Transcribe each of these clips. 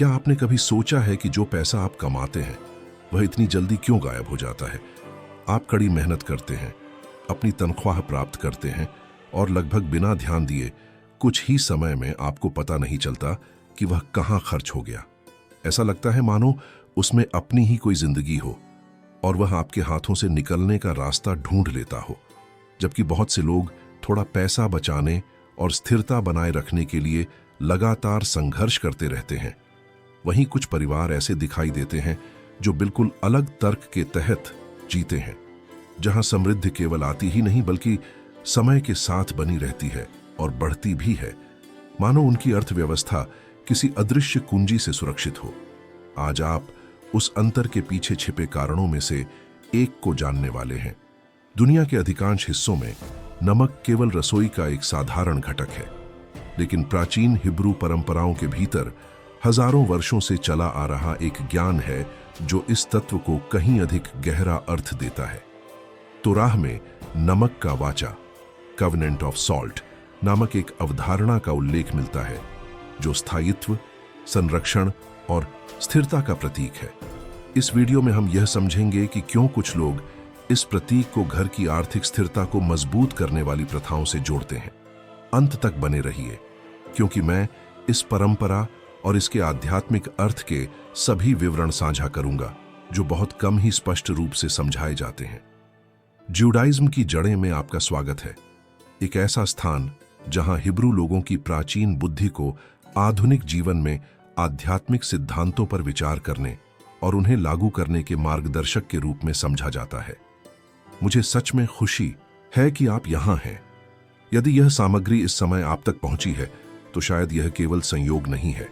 क्या आपने कभी सोचा है कि जो पैसा आप कमाते हैं वह इतनी जल्दी क्यों गायब हो जाता है? आप कड़ी मेहनत करते हैं, अपनी तनख्वाह प्राप्त करते हैं और लगभग बिना ध्यान दिए कुछ ही समय में आपको पता नहीं चलता कि वह कहां खर्च हो गया। ऐसा लगता है मानो उसमें अपनी ही कोई जिंदगी हो और वह आपके हाथों से निकलने का रास्ता ढूंढ लेता हो। जबकि बहुत से लोग थोड़ा पैसा बचाने और स्थिरता बनाए रखने के लिए लगातार संघर्ष करते रहते हैं। वहीं कुछ परिवार ऐसे दिखाई देते हैं जो बिल्कुल अलग तर्क के तहत जीते हैं, जहां समृद्धि केवल आती ही नहीं बल्कि समय के साथ बनी रहती है और बढ़ती भी है, मानो उनकी अर्थव्यवस्था किसी अदृश्य कुंजी से सुरक्षित हो। आज आप उस अंतर के पीछे छिपे कारणों में से एक को जानने वाले हैं। दुनिया के अधिकांश हिस्सों में नमक केवल रसोई का एक साधारण घटक है, लेकिन प्राचीन हिब्रू परंपराओं के भीतर हजारों वर्षों से चला आ रहा एक ज्ञान है जो इस तत्व को कहीं अधिक गहरा अर्थ देता है। तोराह में नमक का वाचा, कवनेंट ऑफ सॉल्ट नामक एक अवधारणा का उल्लेख मिलता है जो स्थायित्व, संरक्षण और स्थिरता का प्रतीक है। इस वीडियो में हम यह समझेंगे कि क्यों कुछ लोग इस प्रतीक को घर की आर्थिक स्थिरता को मजबूत करने वाली प्रथाओं से जोड़ते हैं। अंत तक बने रहिए, क्योंकि मैं इस परंपरा और इसके आध्यात्मिक अर्थ के सभी विवरण साझा करूंगा जो बहुत कम ही स्पष्ट रूप से समझाए जाते हैं। ज्यूडाइज्म की जड़ें में आपका स्वागत है, एक ऐसा स्थान जहां हिब्रू लोगों की प्राचीन बुद्धि को आधुनिक जीवन में आध्यात्मिक सिद्धांतों पर विचार करने और उन्हें लागू करने के मार्गदर्शक के रूप में समझा जाता है। मुझे सच में खुशी है कि आप यहां हैं। यदि यह सामग्री इस समय आप तक पहुंची है तो शायद यह केवल संयोग नहीं है।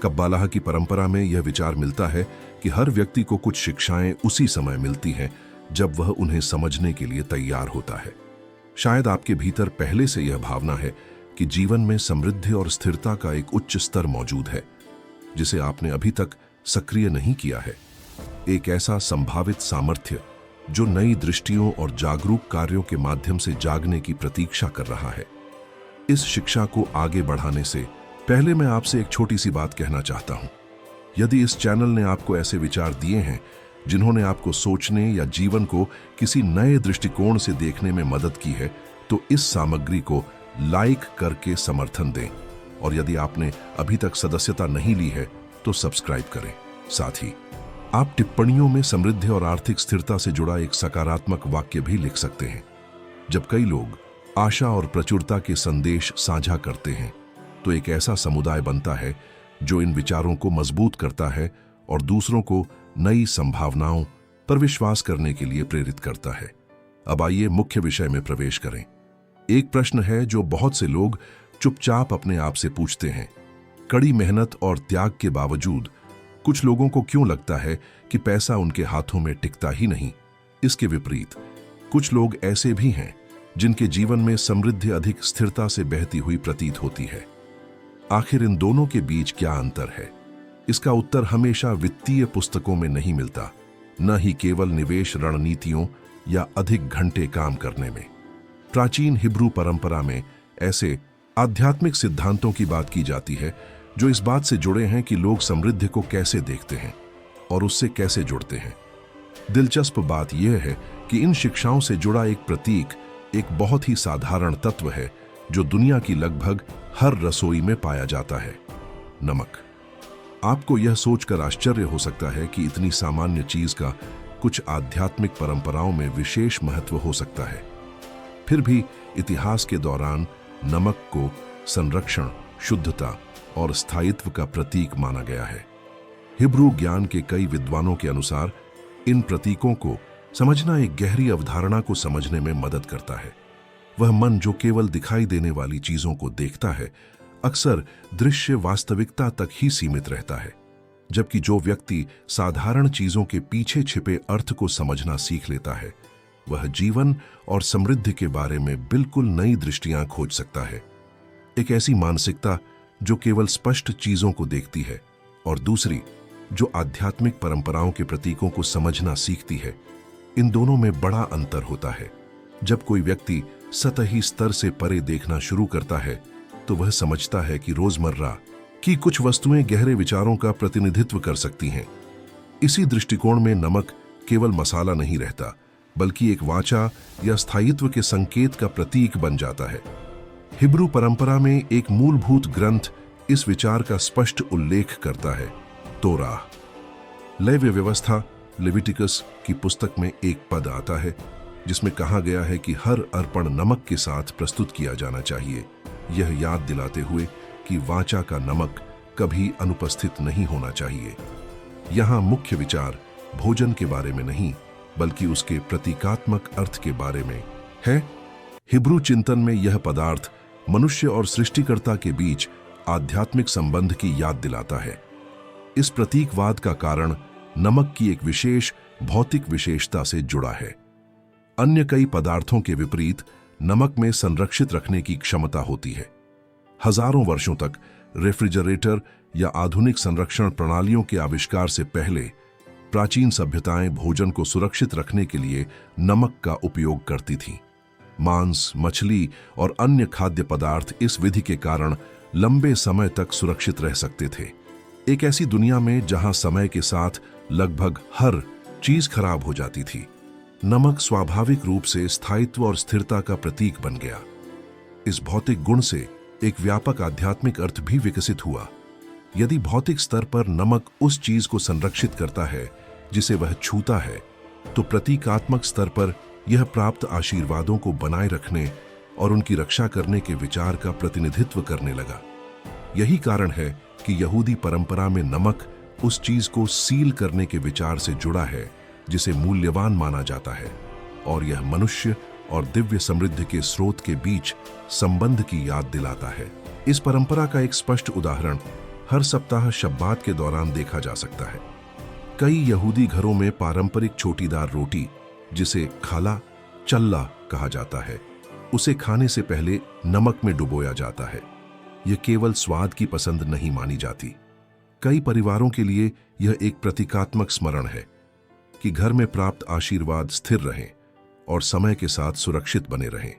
कब्बालाह की परंपरा में यह विचार मिलता है कि हर व्यक्ति को कुछ शिक्षाएं उसी समय मिलती हैं जब वह उन्हें समझने के लिए तैयार होता है। शायद आपके भीतर पहले से यह भावना है कि जीवन में समृद्धि और स्थिरता का एक उच्च स्तर मौजूद है जिसे आपने अभी तक सक्रिय नहीं किया है। एक ऐसा संभावित सामर्थ्य जो नई दृष्टियों और जागरूक कार्यों के माध्यम से जागने की प्रतीक्षा कर रहा है। इस शिक्षा को आगे बढ़ाने से पहले मैं आपसे एक छोटी सी बात कहना चाहता हूं। यदि इस चैनल ने आपको ऐसे विचार दिए हैं जिन्होंने आपको सोचने या जीवन को किसी नए दृष्टिकोण से देखने में मदद की है, तो इस सामग्री को लाइक करके समर्थन दें। और यदि आपने अभी तक सदस्यता नहीं ली है तो सब्सक्राइब करें। साथ ही आप टिप्पणियों में समृद्धि और आर्थिक स्थिरता से जुड़ा एक सकारात्मक वाक्य भी लिख सकते हैं। जब कई लोग आशा और प्रचुरता के संदेश साझा करते हैं तो एक ऐसा समुदाय बनता है जो इन विचारों को मजबूत करता है और दूसरों को नई संभावनाओं पर विश्वास करने के लिए प्रेरित करता है। अब आइए मुख्य विषय में प्रवेश करें। एक प्रश्न है जो बहुत से लोग चुपचाप अपने आप से पूछते हैं। कड़ी मेहनत और त्याग के बावजूद कुछ लोगों को क्यों लगता है कि पैसा उनके हाथों में टिकता ही नहीं? इसके विपरीत कुछ लोग ऐसे भी हैं जिनके जीवन में समृद्धि अधिक स्थिरता से बहती हुई प्रतीत होती है। आखिर इन दोनों के बीच क्या अंतर है? इसका उत्तर हमेशा वित्तीय पुस्तकों में नहीं मिलता, न ही केवल निवेश रणनीतियों या अधिक घंटे काम करने में। प्राचीन हिब्रू परंपरा में ऐसे आध्यात्मिक सिद्धांतों की बात की जाती है जो इस बात से जुड़े हैं कि लोग समृद्धि को कैसे देखते हैं और उससे कैसे जुड़ते हैं। दिलचस्प बात यह है कि इन शिक्षाओं से जुड़ा एक प्रतीक एक बहुत ही साधारण तत्व है जो दुनिया की लगभग हर रसोई में पाया जाता है, नमक। आपको यह सोचकर आश्चर्य हो सकता है कि इतनी सामान्य चीज का कुछ आध्यात्मिक परंपराओं में विशेष महत्व हो सकता है। फिर भी इतिहास के दौरान नमक को संरक्षण, शुद्धता और स्थायित्व का प्रतीक माना गया है। हिब्रू ज्ञान के कई विद्वानों के अनुसार इन प्रतीकों को समझना एक गहरी अवधारणा को समझने में मदद करता है। वह मन जो केवल दिखाई देने वाली चीजों को देखता है, अक्सर दृश्य वास्तविकता तक ही सीमित रहता है, जबकि जो व्यक्ति साधारण चीजों के पीछे छिपे अर्थ को समझना सीख लेता है, वह जीवन और समृद्धि के बारे में बिल्कुल नई दृष्टियां खोज सकता है। एक ऐसी मानसिकता जो केवल स्पष्ट चीजों को देखती है और दूसरी जो आध्यात्मिक परंपराओं के प्रतीकों को समझना सीखती है। इन दोनों में बड़ा अंतर होता है। जब कोई व्यक्ति सतही स्तर से परे देखना शुरू करता है तो वह समझता है कि रोजमर्रा कि कुछ वस्तुएं गहरे विचारों का प्रतिनिधित्व कर सकती हैं। इसी दृष्टिकोण में नमक केवल मसाला नहीं रहता, बल्कि एक वाचा या स्थायित्व के संकेत का प्रतीक बन जाता है। हिब्रू परंपरा में एक मूलभूत ग्रंथ इस विचार का स्पष्ट उल्लेख करता है, तोराह। लेव्य व्यवस्था लेविटिकस की पुस्तक में एक पद आता है जिसमें कहा गया है कि हर अर्पण नमक के साथ प्रस्तुत किया जाना चाहिए, यह याद दिलाते हुए कि वाचा का नमक कभी अनुपस्थित नहीं होना चाहिए। यहाँ मुख्य विचार भोजन के बारे में नहीं, बल्कि उसके प्रतीकात्मक अर्थ के बारे में है। हिब्रू चिंतन में यह पदार्थ मनुष्य और सृष्टिकर्ता के बीच आध्यात्मिक संबंध की याद दिलाता है। इस प्रतीकवाद का कारण नमक की एक विशेष भौतिक विशेषता से जुड़ा है। अन्य कई पदार्थों के विपरीत नमक में संरक्षित रखने की क्षमता होती है। हजारों वर्षों तक रेफ्रिजरेटर या आधुनिक संरक्षण प्रणालियों के आविष्कार से पहले प्राचीन सभ्यताएं भोजन को सुरक्षित रखने के लिए नमक का उपयोग करती थीं। मांस, मछली और अन्य खाद्य पदार्थ इस विधि के कारण लंबे समय तक सुरक्षित रह सकते थे। एक ऐसी दुनिया में जहां समय के साथ लगभग हर चीज खराब हो जाती थी, नमक स्वाभाविक रूप से स्थायित्व और स्थिरता का प्रतीक बन गया। इस भौतिक गुण से एक व्यापक आध्यात्मिक अर्थ भी विकसित हुआ। यदि भौतिक स्तर पर नमक उस चीज को संरक्षित करता है जिसे वह छूता है, तो प्रतीकात्मक स्तर पर यह प्राप्त आशीर्वादों को बनाए रखने और उनकी रक्षा करने के विचार का प्रतिनिधित्व करने लगा। यही कारण है कि यहूदी परंपरा में नमक उस चीज को सील करने के विचार से जुड़ा है जिसे मूल्यवान माना जाता है, और यह मनुष्य और दिव्य समृद्धि के स्रोत के बीच संबंध की याद दिलाता है। इस परंपरा का एक स्पष्ट उदाहरण हर सप्ताह शब्बात के दौरान देखा जा सकता है। कई यहूदी घरों में पारंपरिक छोटीदार रोटी, जिसे खाला चल्ला कहा जाता है, उसे खाने से पहले नमक में डुबोया जाता है। यह केवल स्वाद की पसंद नहीं मानी जाती। कई परिवारों के लिए यह एक प्रतीकात्मक स्मरण है कि घर में प्राप्त आशीर्वाद स्थिर रहें और समय के साथ सुरक्षित बने रहें।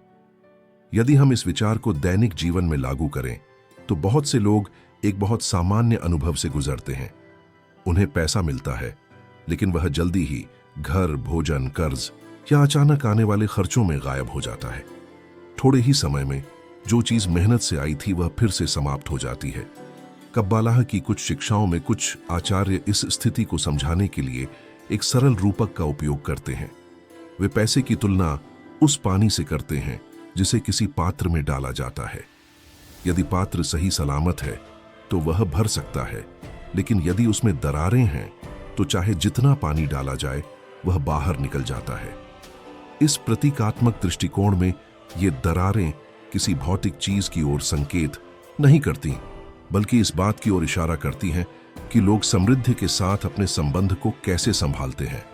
यदि हम इस विचार को दैनिक जीवन में लागू करें, तो बहुत से लोग एक बहुत सामान्य अनुभव से गुजरते हैं। उन्हें पैसा मिलता है, लेकिन वह जल्दी ही घर, भोजन, कर्ज या अचानक आने वाले खर्चों में गायब हो जाता है। थोड़े ही समय में जो चीज मेहनत से आई थी वह फिर से समाप्त हो जाती है। कब्बालाह की कुछ शिक्षाओं में कुछ आचार्य इस स्थिति को समझाने के लिए एक सरल रूपक का उपयोग करते हैं। वे पैसे की तुलना उस पानी से करते हैं जिसे किसी पात्र में डाला जाता है। यदि पात्र सही सलामत है तो वह भर सकता है, लेकिन यदि उसमें दरारें हैं तो चाहे जितना पानी डाला जाए वह बाहर निकल जाता है। इस प्रतीकात्मक दृष्टिकोण में ये दरारें किसी भौतिक चीज की ओर संकेत नहीं करती, बल्कि इस बात की ओर इशारा करती हैं कि लोग समृद्धि के साथ अपने संबंध को कैसे संभालते हैं।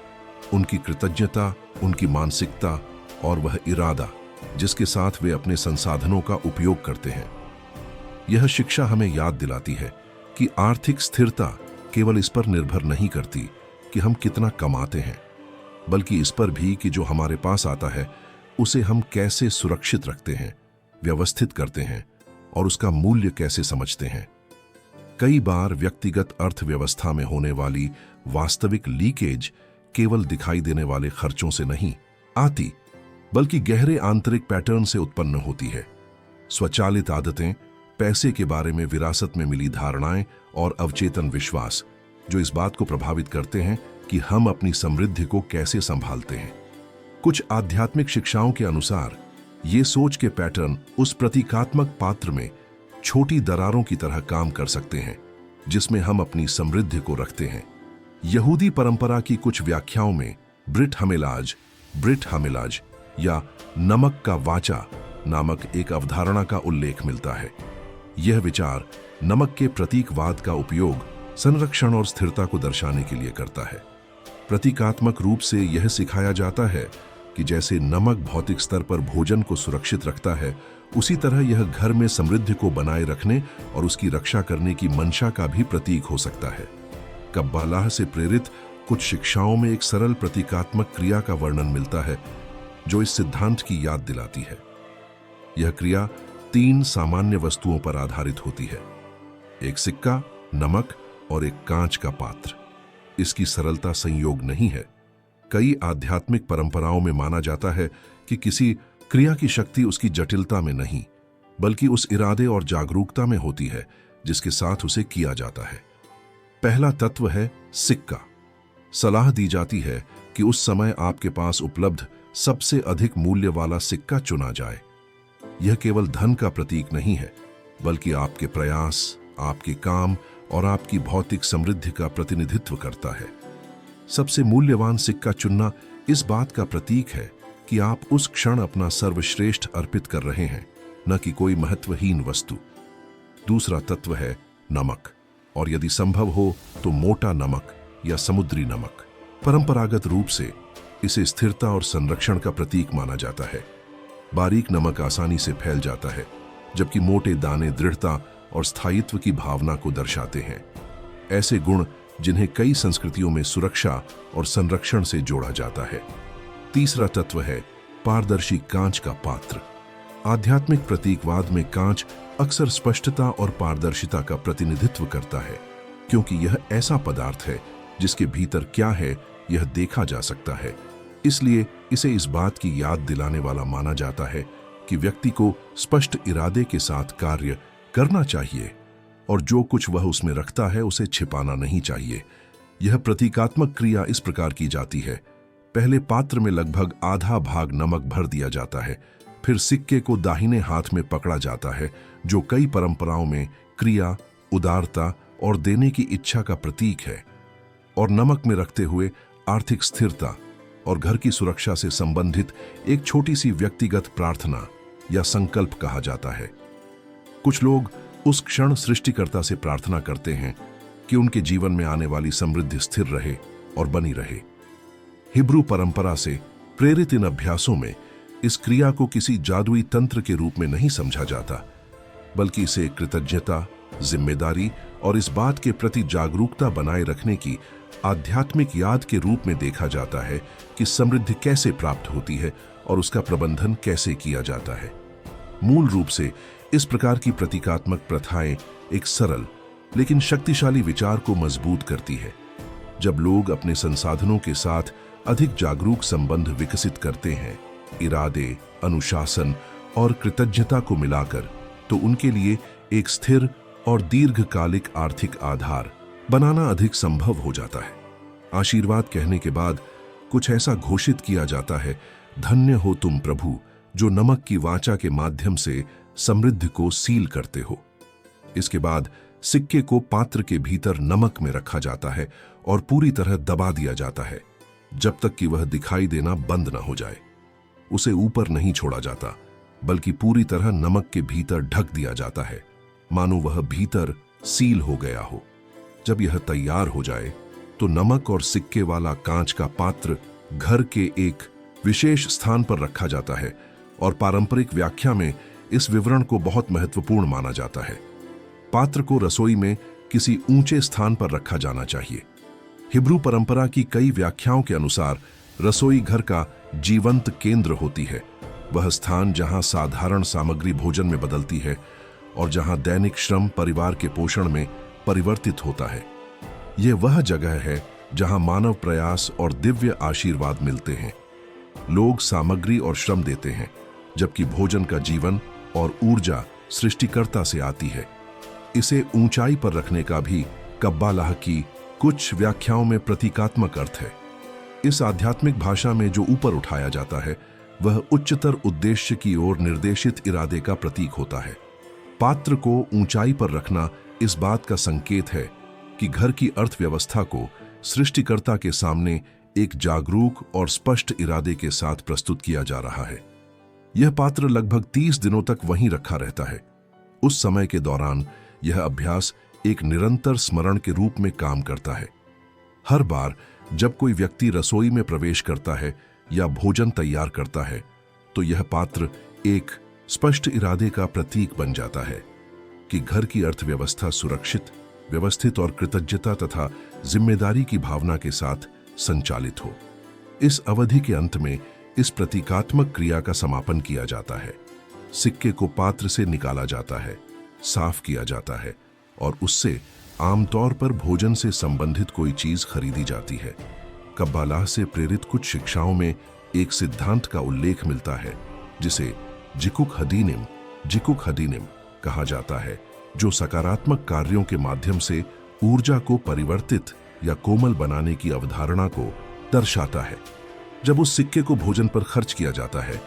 उनकी कृतज्ञता, उनकी मानसिकता और वह इरादा जिसके साथ वे अपने संसाधनों का उपयोग करते हैं। यह शिक्षा हमें याद दिलाती है कि आर्थिक स्थिरता केवल इस पर निर्भर नहीं करती कि हम कितना कमाते हैं, बल्कि इस पर भी कि जो हमारे पास आता है उसे हम कैसे सुरक्षित रखते हैं, व्यवस्थित करते हैं और उसका मूल्य कैसे समझते हैं। कई बार व्यक्तिगत अर्थव्यवस्था में होने वाली वास्तविक लीकेज केवल दिखाई देने वाले खर्चों से नहीं आती, बल्कि गहरे आंतरिक पैटर्न से उत्पन्न होती है। स्वचालित आदतें, पैसे के बारे में विरासत में मिली धारणाएं और अवचेतन विश्वास जो इस बात को प्रभावित करते हैं कि हम अपनी समृद्धि को कैसे संभालते हैं। कुछ आध्यात्मिक शिक्षाओं के अनुसार ये सोच के पैटर्न उस प्रतीकात्मक पात्र में छोटी दरारों की तरह काम कर सकते हैं जिसमें हम अपनी समृद्धि को रखते हैं। यहूदी परंपरा की कुछ व्याख्याओं में ब्रिट हमिलाज या नमक का वाचा नामक एक अवधारणा का उल्लेख मिलता है। यह विचार नमक के प्रतीकवाद का उपयोग संरक्षण और स्थिरता को दर्शाने के लिए करता है। प्रतीकात्मक रूप से यह सिखाया जाता है कि जैसे नमक भौतिक स्तर पर भोजन को सुरक्षित रखता है, उसी तरह यह घर में समृद्धि को बनाए रखने और उसकी रक्षा करने की मंशा का भी प्रतीक हो सकता है। कब्बालाह से प्रेरित कुछ शिक्षाओं में एक सरल प्रतीकात्मक क्रिया का वर्णन मिलता है जो इस सिद्धांत की याद दिलाती है। यह क्रिया 3 सामान्य वस्तुओं पर आधारित होती है। एक सिक्का, नमक और एक कांच का पात्र। इसकी सरलता संयोग नहीं है। कई आध्यात्मिक परंपराओं में माना जाता है कि किसी क्रिया की शक्ति उसकी जटिलता में नहीं, बल्कि उस इरादे और जागरूकता में होती है जिसके साथ उसे किया जाता है। पहला तत्व है सिक्का। सलाह दी जाती है कि उस समय आपके पास उपलब्ध सबसे अधिक मूल्य वाला सिक्का चुना जाए। यह केवल धन का प्रतीक नहीं है, बल्कि आपके प्रयास, आपके काम और आपकी भौतिक समृद्धि का प्रतिनिधित्व करता है। सबसे मूल्यवान सिक्का चुनना इस बात का प्रतीक है कि आप उस क्षण अपना सर्वश्रेष्ठ अर्पित कर रहे हैं, न कि कोई महत्वहीन वस्तु। दूसरा तत्व है नमक, और यदि संभव हो तो मोटा नमक या समुद्री नमक। परंपरागत रूप से इसे स्थिरता और संरक्षण का प्रतीक माना जाता है। बारीक नमक आसानी से फैल जाता है, जबकि मोटे दाने दृढ़ता और स्थायित्व की भावना को दर्शाते हैं। ऐसे गुण जिन्हें कई संस्कृतियों में सुरक्षा और संरक्षण से जोड़ा जाता है। तीसरा तत्व है पारदर्शी कांच का पात्र। आध्यात्मिक प्रतीकवाद में कांच अक्सर स्पष्टता और पारदर्शिता का प्रतिनिधित्व करता है, क्योंकि यह ऐसा पदार्थ है जिसके भीतर क्या है यह देखा जा सकता है। इसलिए इसे इस बात की याद दिलाने वाला माना जाता है कि व्यक्ति को स्पष्ट इरादे के साथ कार्य करना चाहिए और जो कुछ वह उसमें रखता है उसे छिपाना नहीं चाहिए। यह प्रतीकात्मक क्रिया इस प्रकार की जाती है। पहले पात्र में लगभग आधा भाग नमक भर दिया जाता है, फिर सिक्के को दाहिने हाथ में पकड़ा जाता है, जो कई परंपराओं में क्रिया, उदारता और देने की इच्छा का प्रतीक है, और नमक में रखते हुए आर्थिक स्थिरता और घर की सुरक्षा से संबंधित एक छोटी सी व्यक्तिगत प्रार्थना या संकल्प कहा जाता है। कुछ लोग उस क्षण सृष्टिकर्ता से प्रार्थना करते हैं कि उनके जीवन में आने वाली समृद्धि स्थिर रहे और बनी रहे। हिब्रू परंपरा से प्रेरित इन अभ्यासों में इस क्रिया को किसी जादुई तंत्र के रूप में नहीं समझा जाता, बल्कि इसे कृतज्ञता, जिम्मेदारी और इस बात के प्रति जागरूकता बनाए रखने की आध्यात्मिक याद के रूप में देखा जाता है कि समृद्धि कैसे प्राप्त होती है और उसका प्रबंधन कैसे किया जाता है। मूल रूप से इस प्रकार की प्रतीकात्मक प्रथाएं एक सरल लेकिन शक्तिशाली विचार को मजबूत करती है। जब लोग अपने संसाधनों के साथ अधिक जागरूक संबंध विकसित करते हैं, इरादे, अनुशासन और कृतज्ञता को मिलाकर, तो उनके लिए एक स्थिर और दीर्घकालिक आर्थिक आधार बनाना अधिक संभव हो जाता है। आशीर्वाद कहने के बाद कुछ ऐसा घोषित किया जाता है, धन्य हो तुम प्रभु जो नमक की वाचा के माध्यम से समृद्धि को सील करते हो। इसके बाद सिक्के को पात्र के भीतर नमक में रखा जाता है और पूरी तरह दबा दिया जाता है, जब तक कि वह दिखाई देना बंद न हो जाए। उसे ऊपर नहीं छोड़ा जाता, बल्कि पूरी तरह नमक के भीतर ढक दिया जाता है, मानो वह भीतर सील हो गया हो। जब यह तैयार हो जाए तो नमक और सिक्के वाला कांच का पात्र घर के एक विशेष स्थान पर रखा जाता है, और पारंपरिक व्याख्या में इस विवरण को बहुत महत्वपूर्ण माना जाता है। पात्र को रसोई में किसी ऊंचे स्थान पर रखा जाना चाहिए। हिब्रू परंपरा की कई व्याख्याओं के अनुसार रसोई घर का जीवंत केंद्र होती है, वह स्थान जहां साधारण सामग्री भोजन में बदलती है और जहां दैनिक श्रम परिवार के पोषण में परिवर्तित होता है। यह वह जगह है जहां मानव प्रयास और दिव्य आशीर्वाद मिलते हैं। लोग सामग्री और श्रम देते हैं, जबकि भोजन का जीवन और ऊर्जा सृष्टिकर्ता से आती है। इसे ऊंचाई पर रखने का भी कब्बालाह की कुछ व्याख्याओं में प्रतीकात्मक अर्थ है। इस आध्यात्मिक भाषा में जो ऊपर उठाया जाता है वह उच्चतर उद्देश्य की ओर निर्देशित इरादे का प्रतीक होता है। पात्र को ऊंचाई पर रखना इस बात का संकेत है कि घर की अर्थव्यवस्था को सृष्टिकर्ता के सामने एक जागरूक और स्पष्ट इरादे के साथ प्रस्तुत किया जा रहा है। यह पात्र लगभग 30 दिनों तक वहीं रखा रहता है। उस समय के दौरान यह अभ्यास एक निरंतर स्मरण के रूप में काम करता है। हर बार जब कोई व्यक्ति रसोई में प्रवेश करता है या भोजन तैयार करता है, तो यह पात्र एक स्पष्ट इरादे का प्रतीक बन जाता है कि घर की अर्थव्यवस्था सुरक्षित, व्यवस्थित और कृतज्ञता तथा जिम्मेदारी की भावना के साथ संचालित हो। इस अवधि के अंत में इस प्रतीकात्मक क्रिया का समापन किया जाता है। सिक्के को पात्र से निकाला जाता है, साफ किया जाता है और उससे आमतौर पर भोजन से संबंधित कोई चीज खरीदी जाती है। कब्बालाह से प्रेरित कुछ शिक्षाओं में एक सिद्धांत का उल्लेख मिलता है जिसे जिकुक हदीनिम कहा जाता है, जो सकारात्मक कार्यों के माध्यम से ऊर्जा को परिवर्तित या कोमल बनाने की अवधारणा को दर्शाता है। जब उस सिक्के को भोजन पर खर्च किया जाता है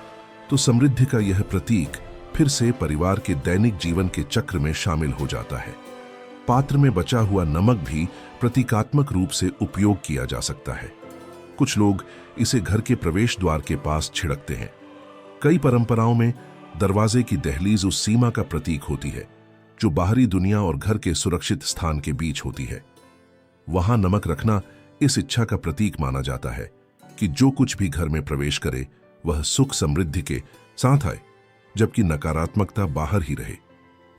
तो समृद्धि का यह प्रतीक फिर से परिवार के दैनिक जीवन के चक्र में शामिल हो जाता है। पात्र में बचा हुआ नमक भी प्रतीकात्मक रूप से उपयोग किया जा सकता है। कुछ लोग इसे घर के प्रवेश द्वार के पास छिड़कते हैं। कई परंपराओं में दरवाजे की दहलीज उस सीमा का प्रतीक होती है जो बाहरी दुनिया और घर के सुरक्षित स्थान के बीच होती है। वहां नमक रखना इस इच्छा का प्रतीक माना जाता है कि जो कुछ भी घर में प्रवेश करे वह सुख समृद्धि के साथ आए, जबकि नकारात्मकता बाहर ही रहे।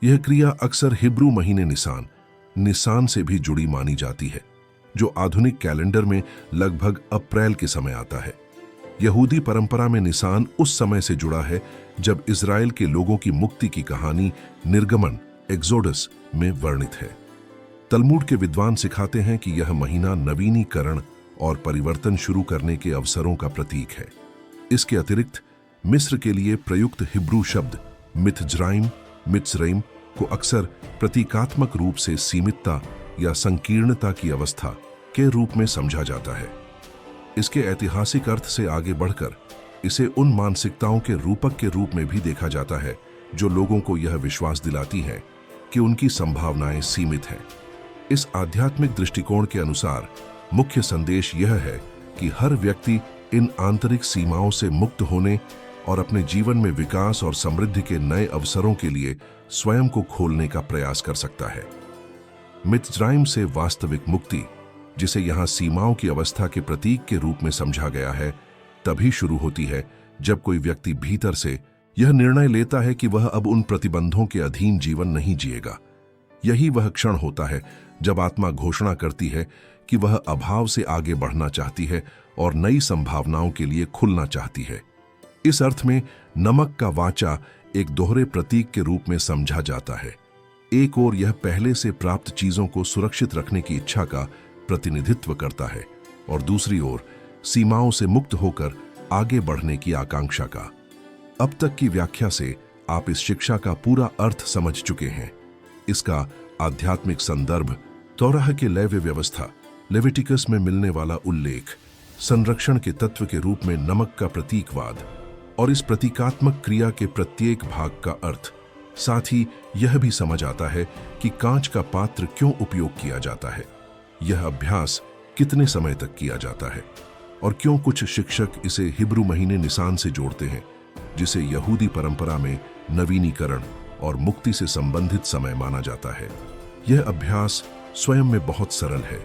यह क्रिया अक्सर हिब्रू महीने निसान से भी जुड़ी मानी जाती है, जो आधुनिक कैलेंडर में लगभग अप्रैल के समय आता है। यहूदी परंपरा में निसान उस समय से जुड़ा है जब इज़राइल के लोगों की मुक्ति की कहानी निर्गमन एक्सोडस में वर्णित है। तलमूड के विद्वान सिखाते हैं कि यह महीना नवीनीकरण और परिवर्तन शुरू करने के अवसरों का प्रतीक है। इसके अतिरिक्त मिस्र के लिए प्रयुक्त हिब्रू शब्द मित्ज़राइम को अक्सर प्रतीकात्मक रूप से सीमितता या संकीर्णता की अवस्था के रूप में समझा जाता है। इसके ऐतिहासिक अर्थ से आगे बढ़कर इसे उन मानसिकताओं के रूपक के रूप में भी देखा जाता है जो लोगों को यह विश्वास दिलाती हैं कि उनकी संभावनाएं सीमित हैं। इस आध्यात्मिक दृष्टिकोण के अनुसार मुख्य संदेश यह है कि हर व्यक्ति इन आंतरिक सीमाओं से मुक्त होने और अपने जीवन में विकास और समृद्धि के नए अवसरों के लिए स्वयं को खोलने का प्रयास कर सकता है। मित्ज़राइम से वास्तविक मुक्ति, जिसे यहाँ सीमाओं की अवस्था के प्रतीक के रूप में समझा गया है, तभी शुरू होती है जब कोई व्यक्ति भीतर से यह निर्णय लेता है कि वह अब उन प्रतिबंधों के अधीन जीवन नहीं जिएगा। यही वह क्षण होता है जब आत्मा घोषणा करती है कि वह अभाव से आगे बढ़ना चाहती है और नई संभावनाओं के लिए खुलना चाहती है। इस अर्थ में नमक का वाचा एक दोहरे प्रतीक के रूप में समझा जाता है। एक ओर यह पहले से प्राप्त चीजों को सुरक्षित रखने की इच्छा का प्रतिनिधित्व करता है और दूसरी ओर सीमाओं से मुक्त होकर आगे बढ़ने की आकांक्षा का। अब तक की व्याख्या से आप इस शिक्षा का पूरा अर्थ समझ चुके हैं। इसका आध्यात्मिक संदर्भ, तौराह के लेव्य व्यवस्था, लेविटिकस में मिलने वाला उल्लेख, संरक्षण के तत्व के रूप में नमक का प्रतीकवाद और इस प्रतीकात्मक क्रिया के प्रत्येक भाग का अर्थ। साथ ही यह भी समझ आता है कि कांच का पात्र क्यों उपयोग किया जाता है, यह अभ्यास कितने समय तक किया जाता है और क्यों कुछ शिक्षक इसे हिब्रू महीने निसान से जोड़ते हैं, जिसे यहूदी परंपरा में नवीनीकरण और मुक्ति से संबंधित समय माना जाता है। यह अभ्यास स्वयं में बहुत सरल है।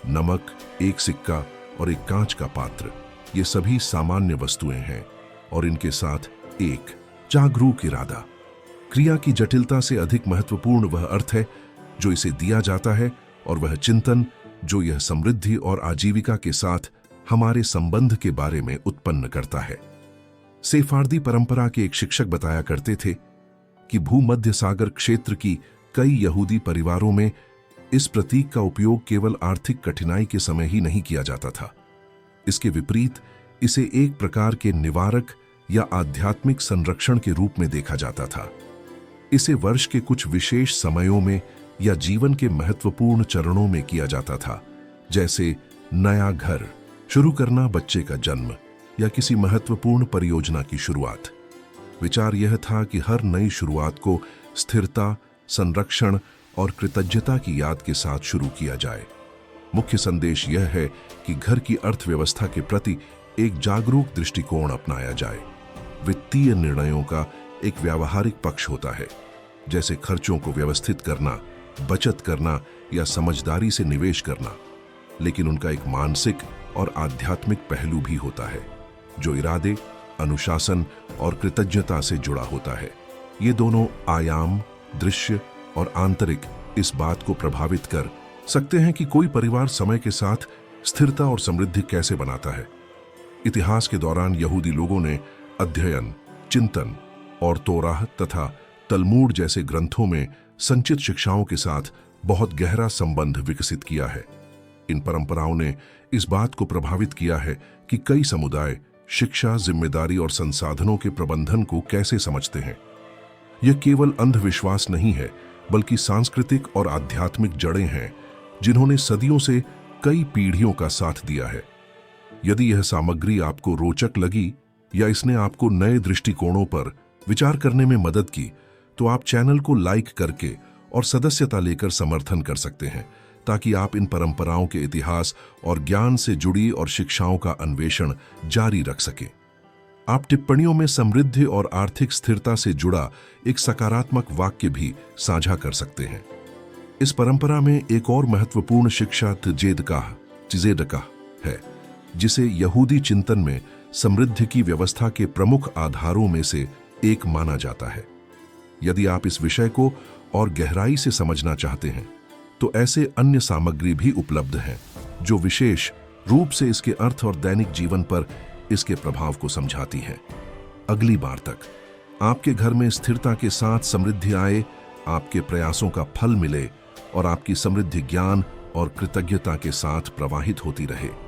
नमक, एक सिक्का और एक कांच का पात्र, ये सभी सामान्य वस्तुएं हैं और इनके साथ एक जागरूक इरादा। क्रिया की जटिलता से अधिक महत्वपूर्ण वह अर्थ है जो इसे दिया जाता है और वह चिंतन जो यह समृद्धि और आजीविका के साथ हमारे संबंध के बारे में उत्पन्न करता है। सेफार्दी परंपरा के एक शिक्षक बताया करते थे कि भूमध्य सागर क्षेत्र की कई यहूदी परिवारों में इस प्रतीक का उपयोग केवल आर्थिक कठिनाई के समय ही नहीं किया जाता था। इसके विपरीत इसे एक प्रकार के निवारक या आध्यात्मिक संरक्षण के रूप में देखा जाता था। इसे वर्ष के कुछ विशेष समयों में या जीवन के महत्वपूर्ण चरणों में किया जाता था, जैसे नया घर शुरू करना, बच्चे का जन्म या किसी महत्वपूर्ण परियोजना की शुरुआत। विचार यह था कि हर नई शुरुआत को स्थिरता, संरक्षण और कृतज्ञता की याद के साथ शुरू किया जाए। मुख्य संदेश यह है कि घर की अर्थव्यवस्था के प्रति एक जागरूक दृष्टिकोण अपनाया जाए। वित्तीय निर्णयों का एक व्यावहारिक पक्ष होता है, जैसे खर्चों को व्यवस्थित करना, बचत करना या समझदारी से निवेश करना, लेकिन उनका एक मानसिक और आध्यात्मिक पहलू भी होता है जो इरादे, अनुशासन और कृतज्ञता से जुड़ा होता है। ये दोनों आयाम, दृश्य और आंतरिक, इस बात को प्रभावित कर सकते हैं कि कोई परिवार समय के साथ स्थिरता और समृद्धि कैसे बनाता है। इतिहास के दौरान यहूदी लोगों ने अध्ययन, चिंतन और तोराह तथा तलमूड जैसे ग्रंथों में संचित शिक्षाओं के साथ बहुत गहरा संबंध विकसित किया है। इन परंपराओं ने इस बात को प्रभावित किया है कि कई समुदाय शिक्षा, जिम्मेदारी और संसाधनों के प्रबंधन को कैसे समझते हैं। यह केवल अंधविश्वास नहीं है, बल्कि सांस्कृतिक और आध्यात्मिक जड़ें हैं जिन्होंने सदियों से कई पीढ़ियों का साथ दिया है। यदि यह सामग्री आपको रोचक लगी या इसने आपको नए दृष्टिकोणों पर विचार करने में मदद की, तो आप चैनल को लाइक करके और सदस्यता लेकर समर्थन कर सकते हैं, ताकि आप इन परंपराओं के इतिहास और ज्ञान से जुड़ी और शिक्षाओं का अन्वेषण जारी रख सकें। आप टिप्पणियों में समृद्धि और आर्थिक स्थिरता से जुड़ा एक सकारात्मक वाक्य भी साझा कर सकते हैं। इस परंपरा में एक और महत्वपूर्ण शिक्षा त्जेदकाह है, जिसे यहूदी चिंतन में समृद्धि की व्यवस्था के प्रमुख आधारों में से एक माना जाता है। यदि आप इस विषय को और गहराई से समझना चाहते हैं, तो ऐसे अन्य सामग्री भी उपलब्ध हैं जो विशेष रूप से इसके अर्थ और दैनिक जीवन पर इसके प्रभाव को समझाती हैं। अगली बार तक आपके घर में स्थिरता के साथ समृद्धि आए, आपके प्रयासों का फल मिले और आपकी समृद्धि ज्ञान और कृतज्ञता के साथ प्रवाहित होती रहे।